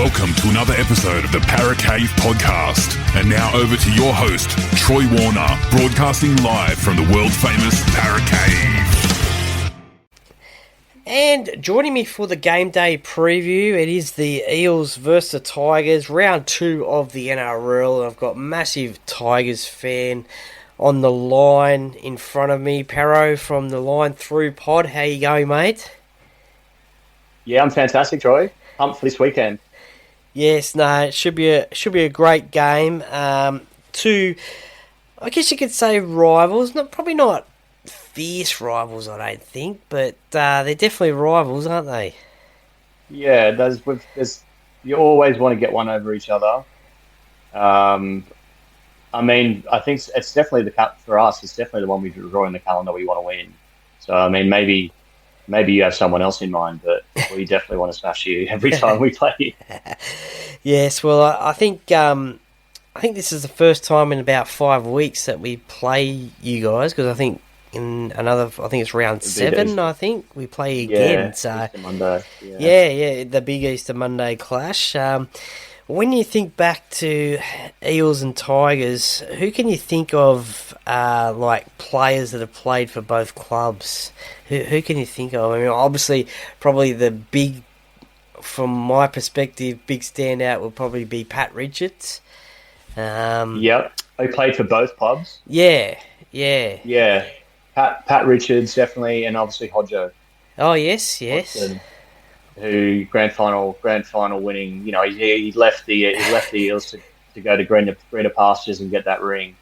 Welcome to another episode of the Para Cave podcast. And now over to your host, Troy Warner, broadcasting live from the world-famous Para Cave. And joining me for the game day preview, it is the Eels versus the Tigers, round 2 of the NRL. I've got massive Tigers fan on the line in front of me. Paro from the Line Through pod. How you going, mate? Yeah, I'm fantastic, Troy. Pumped for this weekend. Yes, no, it should be a great game. Two, I guess you could say rivals. Probably not fierce rivals, I don't think, but they're definitely rivals, aren't they? Yeah, you always want to get one over each other. I think it's definitely for us. It's definitely the one we draw in the calendar we want to win. So, I mean, maybe you have someone else in mind, but we definitely want to smash you every time we play. Yes, well, I think this is the first time in about 5 weeks that we play you guys, because I think it's round 7. I think we play again. Yeah, so Easter Monday. Yeah, the big Easter Monday clash. When you think back to Eels and Tigers, who can you think of like players that have played for both clubs? Who can you think of? I mean, obviously, probably the big, from my perspective, big standout would probably be Pat Richards. Yep, he played for both clubs. Yeah. Pat Richards definitely, and obviously Hodjo. Oh yes. Hodgson, who grand final winning. You know, he left the Eels to go to greener pastures and get that ring.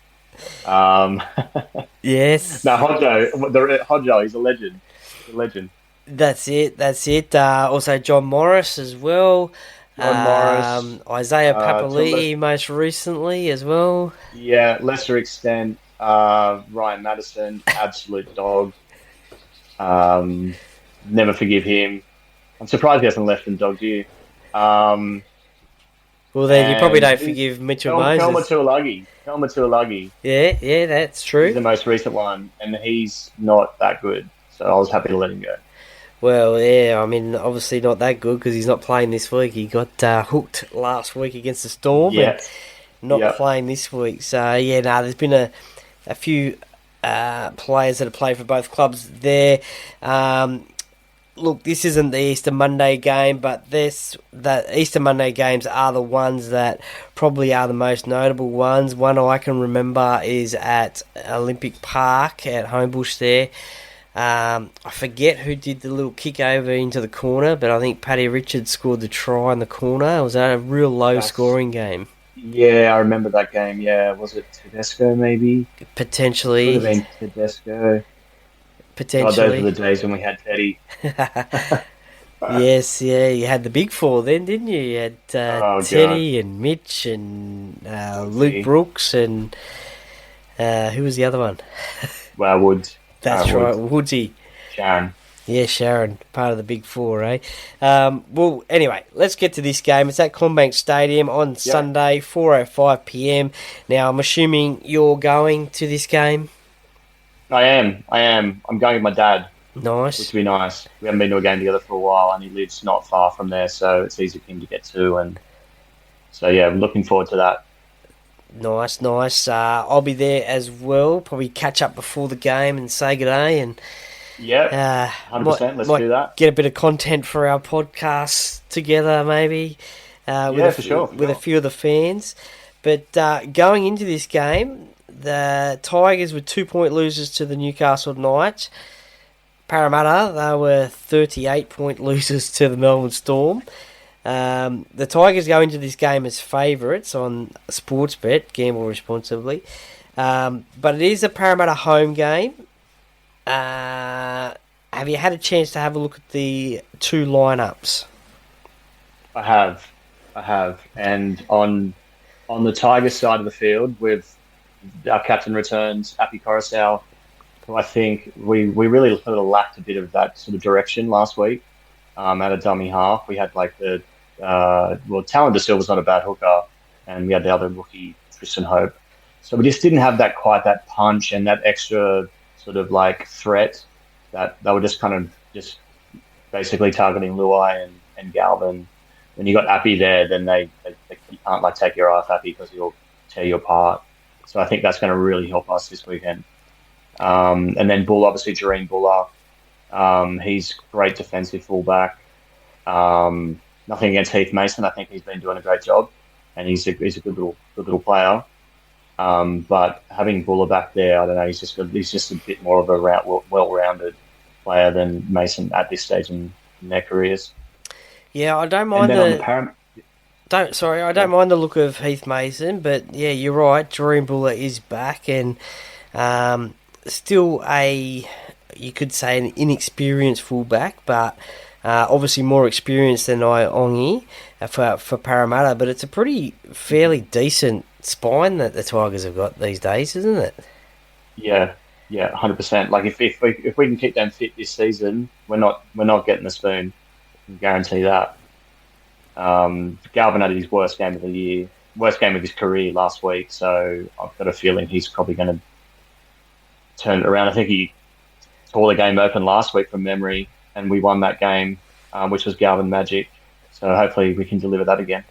Yes. No, Hodjo, he's a legend. That's it. Also John Morris as well. Isaiah Papali'i most recently as well. Yeah, lesser extent. Ryan Madison, absolute dog. Never forgive him. I'm surprised he hasn't left and dogged you. Well, then you probably don't forgive Mitchell Moses. Kelma Tuilagi. Yeah, that's true. He's the most recent one, and he's not that good, so I was happy to let him go. Well, yeah, I mean, obviously not that good because he's not playing this week. He got hooked last week against the Storm and not playing this week. So, yeah, there's been a few players that have played for both clubs there. Look, this isn't the Easter Monday game, but the Easter Monday games are the ones that probably are the most notable ones. One I can remember is at Olympic Park at Homebush there. I forget who did the little kick over into the corner, but I think Paddy Richards scored the try in the corner. It was a real low-scoring game. Yeah, I remember that game. Yeah, was it Tedesco maybe? Potentially. Could have been Tedesco. Potentially. Oh, those were the days when we had Teddy. Yes, yeah, you had the big four then, didn't you? You had Teddy God. and Mitch and Luke Brooks and who was the other one? Well, Woods. That's right, Woodsy. Sharon. Yeah, Sharon, part of the big four, eh? Well, anyway, let's get to this game. It's at Commbank Stadium on Sunday, 4:05 p.m. Now, I'm assuming you're going to this game? I am. I'm going with my dad. Nice. Which would be nice. We haven't been to a game together for a while, and he lives not far from there, so it's easy for him to get to. And so, yeah, I'm looking forward to that. Nice. I'll be there as well. Probably catch up before the game and say good day. And 100%. Let's do that. Get a bit of content for our podcast together, maybe. For sure. With a few of the fans. But going into this game, the Tigers were 2-point losers to the Newcastle Knights. Parramatta, they were 38-point losers to the Melbourne Storm. The Tigers go into this game as favourites on Sportsbet, gamble responsibly. But it is a Parramatta home game. Have you had a chance to have a look at the two lineups? I have. And on the Tigers side of the field, with our captain returns, Api Coruscant, who I think we really sort of lacked a bit of that sort of direction last week. At a dummy half, we had like Talon De Silva's not a bad hooker, and we had the other rookie, Tristan Hope. So we just didn't have that punch and that extra sort of like threat that they were just kind of just basically targeting Luai and Galvin when you got Appy there, then you can't like take your eye off Appy because he'll tear you apart. So I think that's going to really help us this weekend. And then Bull, obviously, Jareen Buller. He's great defensive fullback. Nothing against Heath Mason. I think he's been doing a great job, and he's a good little player. But having Buller back there, I don't know. He's just a bit more of a well-rounded player than Mason at this stage in their careers. Yeah, I don't mind I don't mind the look of Heath Mason, but yeah, you're right. Dream Buller is back, and still you could say an inexperienced fullback, but obviously more experienced than Iongi for Parramatta. But it's a fairly decent spine that the Tigers have got these days, isn't it? Yeah, 100%. Like if we can keep them fit this season, we're not getting the spoon. I can guarantee that. Galvin had his worst game of the year, worst game of his career last week. So I've got a feeling he's probably going to turn it around. I think he tore the game open last week from memory, and we won that game, which was Galvin magic. So hopefully we can deliver that again.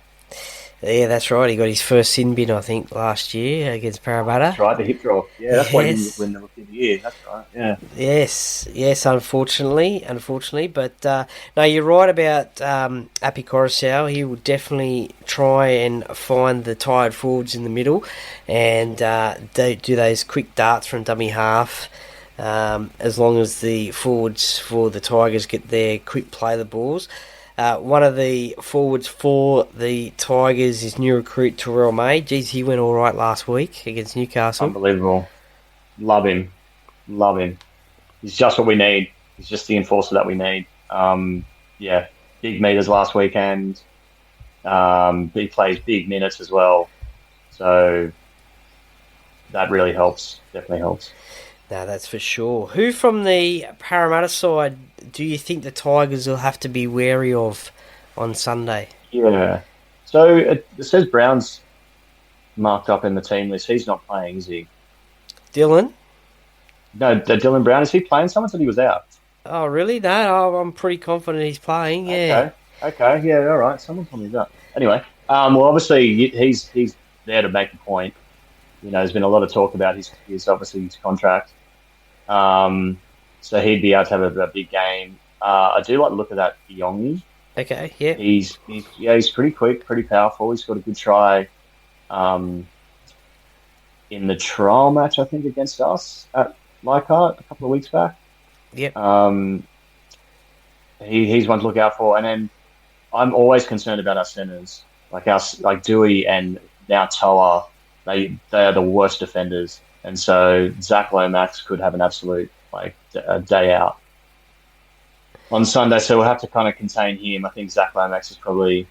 Yeah, that's right. He got his first sin bin, I think, last year against Parramatta. That's right, the hip drop. Yeah, that's why he didn't win the Rookie of the Year. That's right, yeah. Yes, unfortunately. But, no, you're right about Api Coruscant. He will definitely try and find the tired forwards in the middle and do those quick darts from dummy half. As long as the forwards for the Tigers get their quick play the balls. One of the forwards for the Tigers is new recruit Terrell May. Geez, he went all right last week against Newcastle. Unbelievable. Love him. He's just what we need. He's just the enforcer that we need. Big meters last weekend. He plays big minutes as well. So that really helps. Definitely helps. No, that's for sure. Who from the Parramatta side do you think the Tigers will have to be wary of on Sunday? Yeah. So it says Brown's marked up in the team list. He's not playing, is he? Dylan? No, Dylan Brown. Is he playing? Someone said he was out. Oh, really? No, I'm pretty confident he's playing, yeah. Okay, yeah, all right. Someone told me that. Anyway, well, obviously he's there to make a point. You know, there's been a lot of talk about his contract. So he'd be able to have a big game. I do like the look of that Iongi. Okay, yeah. He's pretty quick, pretty powerful. He's got a good try in the trial match, I think, against us at Leichhardt a couple of weeks back. Yep. He's one to look out for. And then I'm always concerned about our centers, like Dewey and now Toa. They are the worst defenders. And so Zach Lomax could have an absolute a day out on Sunday. So we'll have to kind of contain him. I think Zach Lomax is probably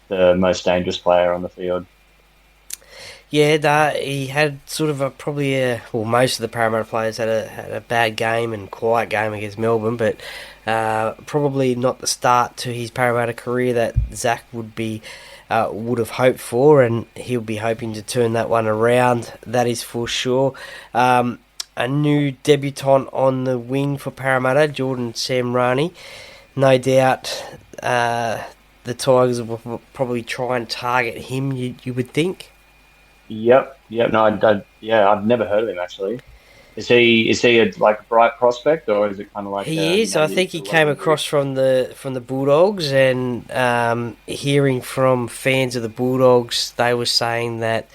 the most dangerous player on the field. Yeah, he had sort of most of the Parramatta players had a bad game and quiet game against Melbourne, but probably not the start to his Parramatta career that Zach would have hoped for, and he'll be hoping to turn that one around. That is for sure. A new debutant on the wing for Parramatta, Jordan Samrani. No doubt the Tigers will probably try and target him, you would think. Yep. No, I've never heard of him actually. Is he a bright prospect, or is it kind of like he is? I think he came across from the Bulldogs, and hearing from fans of the Bulldogs, they were saying that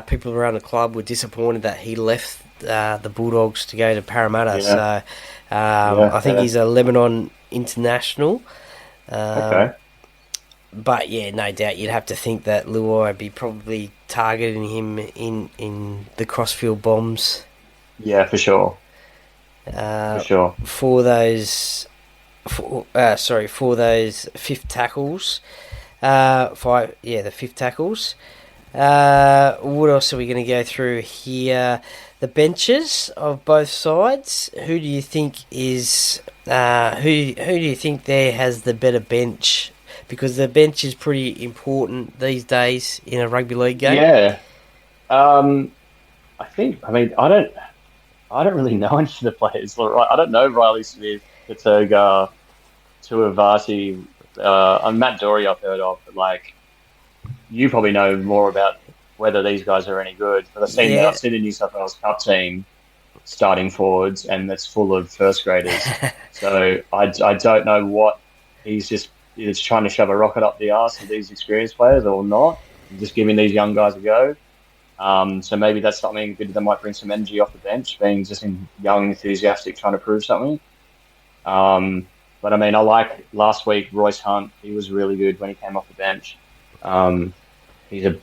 people around the club were disappointed that he left the Bulldogs to go to Parramatta. Yeah. So I think he's a Lebanon international. Okay. But yeah, no doubt you'd have to think that Luai would be probably targeting him in the crossfield bombs. Yeah, for sure. For those fifth tackles. The fifth tackles. What else are we going to go through here? The benches of both sides. Who do you think is who do you think there has the better bench? Because the bench is pretty important these days in a rugby league game. Yeah. I don't really know any of the players. I don't know Riley Smith, Katoga, Tuivasi, Matt Dory I've heard of, but like you probably know more about whether these guys are any good. But I've Yeah. seen the New South Wales Cup team starting forwards, and it's full of first graders. So I don't know what he's just either trying to shove a rocket up the arse of these experienced players or not. He's just giving these young guys a go. So maybe that's something good that might bring some energy off the bench, being just young, enthusiastic, trying to prove something. But I mean, I like last week Royce Hunt. He was really good when he came off the bench. Um, he's a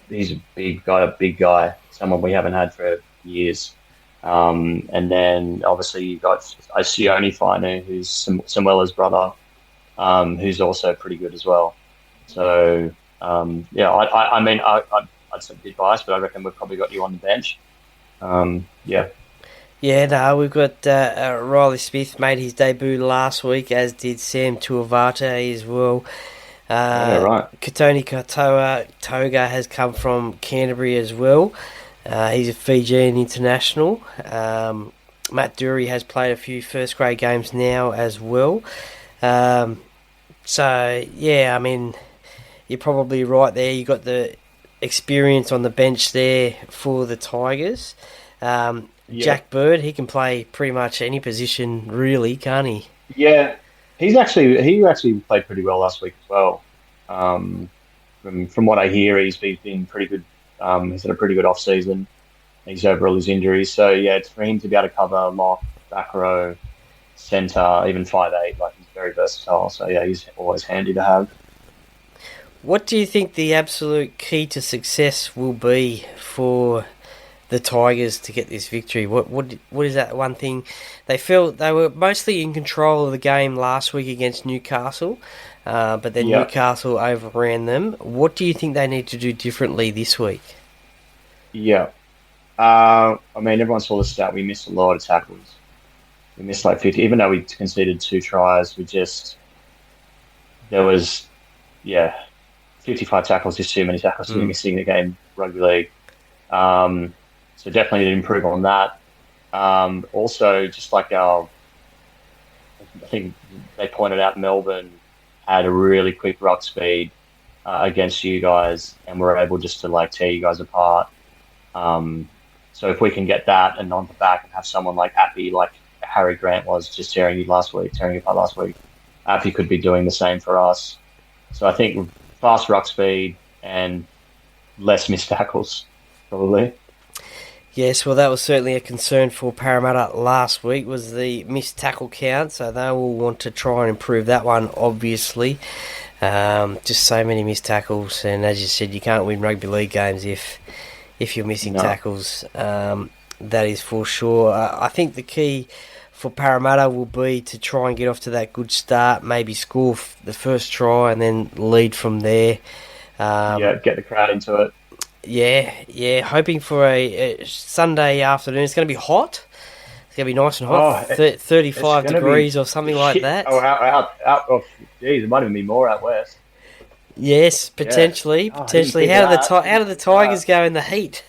big guy, someone we haven't had for years. And then obviously you got Sione Fainu, who's Samuela's brother, who's also pretty good as well. So yeah, I mean, I'd say a bit biased, but I reckon we've probably got you on the bench. Yeah. Yeah, no, we've got Riley Smith made his debut last week, as did Sam Tuivasa as well. Yeah, right. Katoni Toga has come from Canterbury as well. He's a Fijian international. Matt Dury has played a few first grade games now as well. So, yeah, I mean, you're probably right there. You got the experience on the bench there for the Tigers. Jack Bird, he can play pretty much any position, really, can't he? Yeah, he actually played pretty well last week as well. From what I hear, he's been pretty good. He's had a pretty good off season. He's over all his injuries, so yeah, it's for him to be able to cover lock, back row, centre, even 5'8". Like he's very versatile. So yeah, he's always handy to have. What do you think the absolute key to success will be for the Tigers to get this victory? What is that one thing? They felt they were mostly in control of the game last week against Newcastle, but then Newcastle overran them. What do you think they need to do differently this week? Yeah. I mean, everyone saw the stat. We missed a lot of tackles. We missed like 50, even though we conceded 2 tries. There was, 55 tackles, just too many tackles to be missing in the game, rugby league. So definitely need to improve on that. Also, just like I think they pointed out, Melbourne had a really quick ruck speed against you guys, and we're able just to like tear you guys apart. So if we can get that and on the back and have someone like Appy, like Harry Grant was just tearing you apart last week, Appy could be doing the same for us. So I think fast ruck speed and less missed tackles, probably. Yes, well, that was certainly a concern for Parramatta last week, was the missed tackle count, so they will want to try and improve that one, obviously. Just so many missed tackles, and as you said, you can't win rugby league games if you're missing tackles. That is for sure. I think the key for Parramatta will be to try and get off to that good start, maybe score the first try and then lead from there. Get the crowd into it. Yeah, hoping for a Sunday afternoon. It's going to be hot. It's going to be nice and hot, 35 degrees or something like that. Geez, it might even be more out west. Yes, potentially. How do the Tigers go in the heat?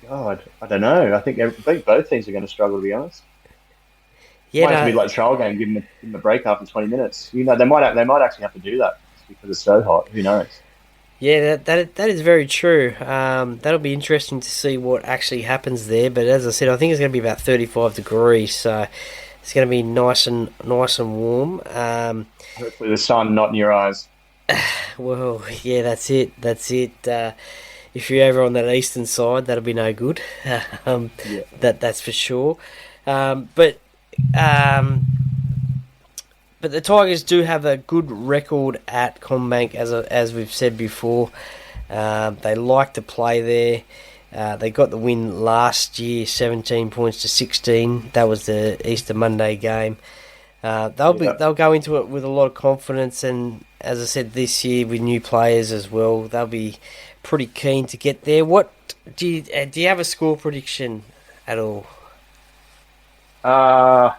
God, I don't know. I think both teams are going to struggle, to be honest. Yeah, might have to be like a trial game, give them a break after 20 minutes. You know, they might actually have to do that because it's so hot. Who knows? Yeah, that is very true. That'll be interesting to see what actually happens there. But as I said, I think it's going to be about 35 degrees, so it's going to be nice and warm. Hopefully, the sun not in your eyes. Well, yeah, that's it. If you're over on that eastern side, that'll be no good. That's for sure. But the Tigers do have a good record at Commbank, as we've said before. They like to play there. They got the win last year, 17 points to 16. That was the Easter Monday game. They'll go into it with a lot of confidence, and as I said, this year with new players as well, they'll be pretty keen to get there. What do you have a score prediction at all? For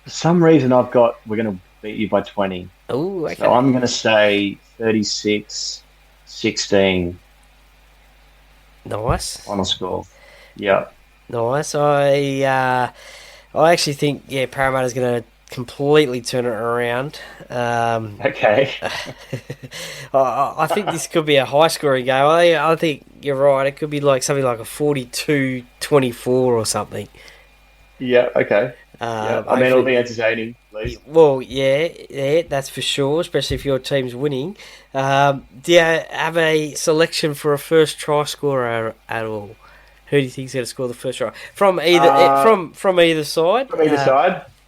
some reason, we're going to beat you by 20. Oh, okay. So I'm going to say 36-16. Nice. Final score. Yeah. Nice. I actually think, Parramatta's going to completely turn it around. Okay. I think this could be a high-scoring game. I think you're right. It could be like something like a 42-24 or something. Yeah, okay. Yeah, I mean, it'll be entertaining, at least. Well, yeah, that's for sure, especially if your team's winning. Do you have a selection for a first try scorer at all? Who do you think's going to score the first try from either side? From either side.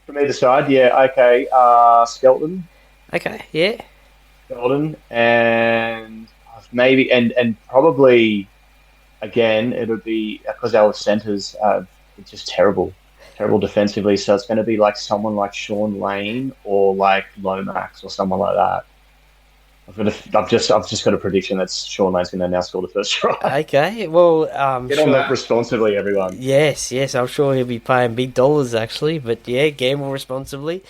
From either side, yeah. Okay. Skelton. Okay, yeah. Skelton, and maybe and probably again it'll be because our centres are just terrible defensively. So it's going to be like someone like Sean Lane or like Lomax or someone like that. I've just got a prediction that Sean Lane's going to now score the first try. Okay, well, get on that responsibly, everyone. Yes, I'm sure he'll be paying big dollars actually, but yeah, gamble responsibly.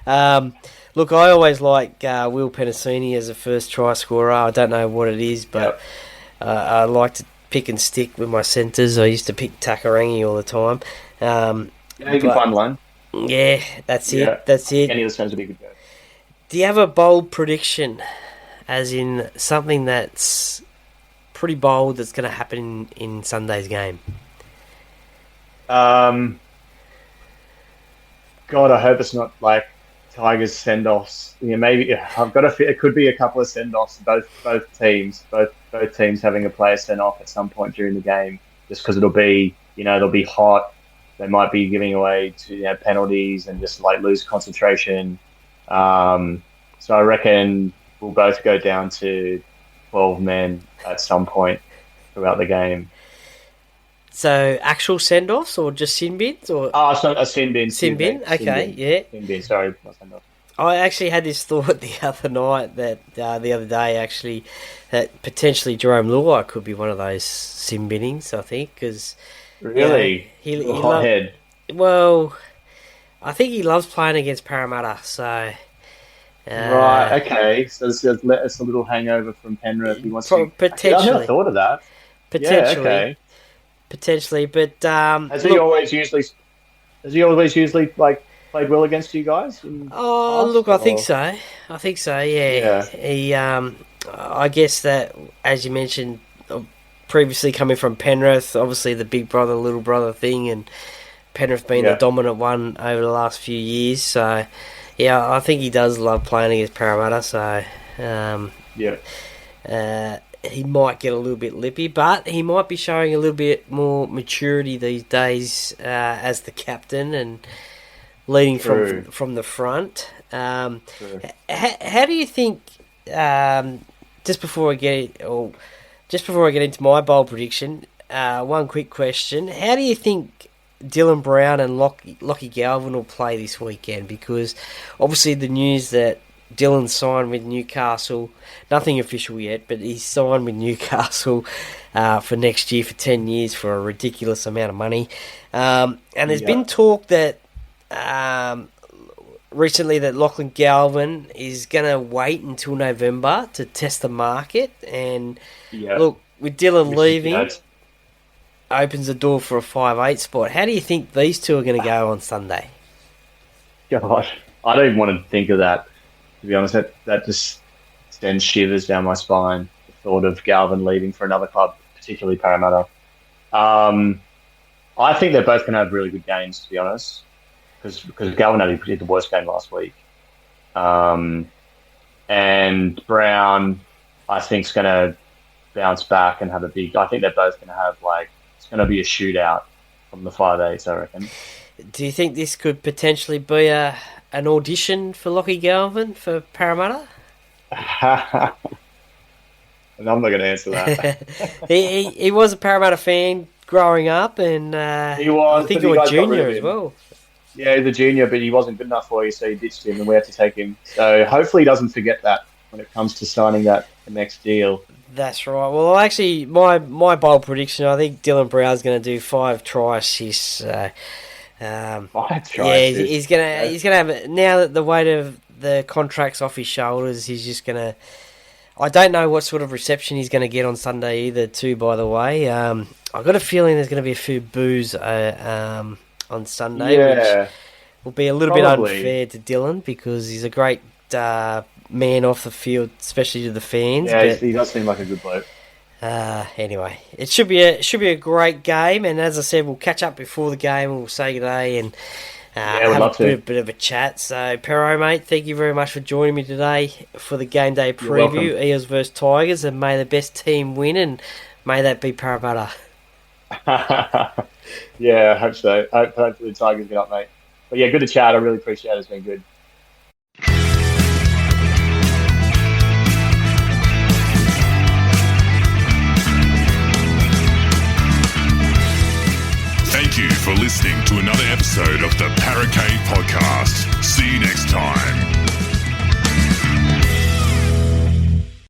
Look, I always like Will Penasini as a first try scorer. I don't know what it is, but I like to pick and stick with my centres. I used to pick Takarangi all the time. You can find one. Yeah, that's it. That's it. Any of the stones would be a good go. Do you have a bold prediction? As in something that's pretty bold that's going to happen in Sunday's game. God, I hope it's not like Tigers send-offs. Yeah, maybe I've got it could be a couple of send-offs. Both teams having a player sent off at some point during the game, just because it'll be hot. They might be giving away penalties and just like lose concentration. So I reckon we'll both go down to 12 men at some point throughout the game. So actual send-offs or just sin bins? Or it's not a sin bin. Sin bin? Okay, yeah. Sin bin, sorry, not send-off. I actually had this thought the other night the other day actually that potentially Jerome Luai could be one of those sin binnings, I think, because really he hothead. Well, I think he loves playing against Parramatta, so. Right. Okay. So it's a little hangover from Penrith. He wants to. Potentially. I never thought of that. Potentially. Yeah, okay. Potentially, but has he always usually like played well against you guys? I think so. Yeah. He. I guess that, as you mentioned, previously coming from Penrith, obviously the big brother, little brother thing, and Penrith being the dominant one over the last few years. So, yeah, I think he does love playing against Parramatta. So, he might get a little bit lippy, but he might be showing a little bit more maturity these days as the captain and leading from the front. How do you think? Just before I get into my bold prediction, one quick question: how do you think Dylan Brown and Lockie Galvin will play this weekend? Because obviously the news that Dylan signed with Newcastle, nothing official yet, but he's signed with Newcastle for next year for 10 years for a ridiculous amount of money. And there's been talk that recently that Lachlan Galvin is going to wait until November to test the market. And look, with Dylan leaving, opens the door for a 5'8" spot. How do you think these two are going to go on Sunday? God, I don't even want to think of that. To be honest, that just sends shivers down my spine. The thought of Galvin leaving for another club, particularly Parramatta. I think they're both going to have really good games, to be honest, because Galvin only did the worst game last week. And Brown, I think, is going to bounce back and have a big... I think they're both going to have, it's going to be a shootout from the 5'8", I reckon. Do you think this could potentially be an audition for Lockie Galvin for Parramatta? And I'm not going to answer that. he was a Parramatta fan growing up, and he was, I think he was junior as well. Yeah, he's a junior, but he wasn't good enough for you, so you ditched him, and we had to take him. So hopefully he doesn't forget that when it comes to signing the next deal. That's right. Well, actually, my bold prediction, I think Dylan Brown's going to do 5 try assists. 5 try assists. He's gonna have, now that the weight of the contract's off his shoulders, he's just going to... I don't know what sort of reception he's going to get on Sunday either, too, by the way. I've got a feeling there's going to be a few boos on Sunday, will be a little bit unfair to Dylan because he's a great man off the field, especially to the fans. Yeah, but, he does seem like a good bloke. Anyway, it should be a great game, and as I said, we'll catch up before the game and we'll say good day and have a bit of a chat. So, Pero, mate, thank you very much for joining me today for the game day preview, Eels versus Tigers, and may the best team win, and may that be Parramatta. Yeah, I hope so. Hopefully the Tigers get up, mate. But yeah, good to chat. I really appreciate it. It's been good. Thank you for listening to another episode of the Paracave Podcast.